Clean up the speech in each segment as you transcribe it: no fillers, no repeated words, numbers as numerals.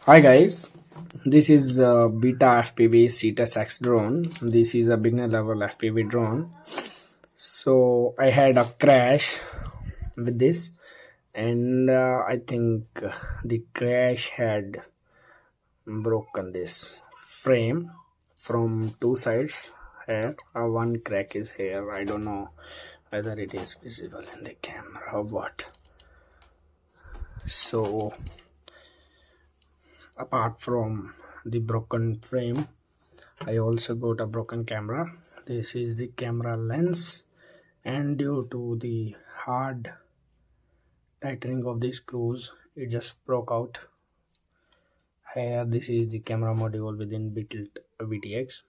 Hi guys, this is Beta FPV Cetus X drone. This is a beginner level FPV drone. So I had a crash with this, and I think the crash had broken this frame from two sides. Here, one crack is here. I don't know whether it is visible in the camera or what. So apart from the broken frame, I also got a broken camera. This is the camera lens, and due to the hard tightening of the screws, it just broke out. Here, this is the camera module within VTX.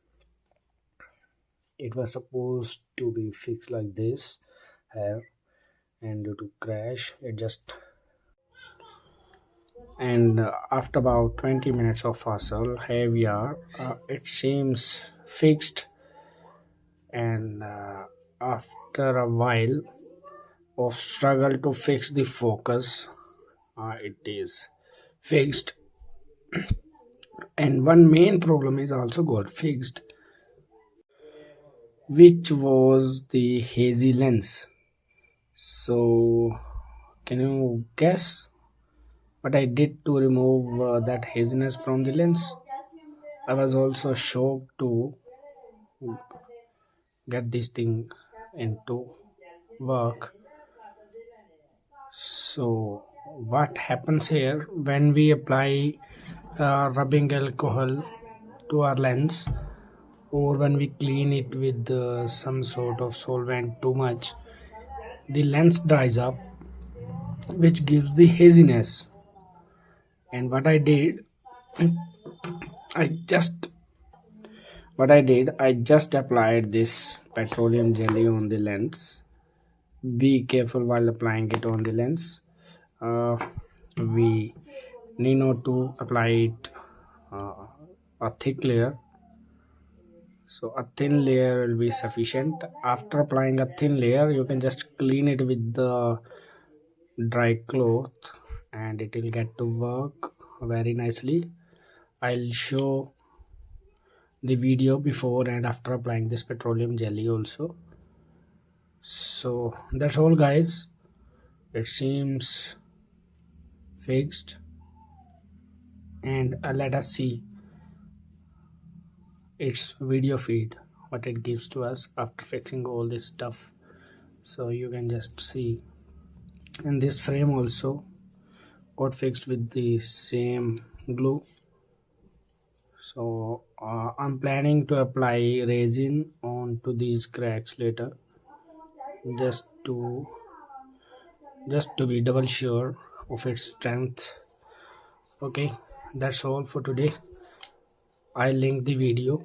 It was supposed to be fixed like this here, and due to crash, it just and after about 20 minutes of hustle, here we are. It seems fixed, and after a while of struggle to fix the focus, it is fixed, and one main problem is also got fixed, which was the hazy lens. So can you guess what I did to remove that haziness from the lens? I was also shocked to get this thing into work. So what happens here when we apply rubbing alcohol to our lens, or when we clean it with some sort of solvent too much, the lens dries up, which gives the haziness. And I just I just applied this petroleum jelly on the lens. Be careful while applying it on the lens. We need not to apply it a thick layer, so a thin layer will be sufficient. After applying a thin layer, you can just clean it with the dry cloth, and it will get to work very nicely. I'll show the video before and after applying this petroleum jelly also. So that's all guys, it seems fixed, and let us see its video feed, what it gives to us after fixing all this stuff. So you can just see, and this frame also got fixed with the same glue. So I'm planning to apply resin onto these cracks later, just to be double sure of its strength. Okay, that's all for today. I'll link the video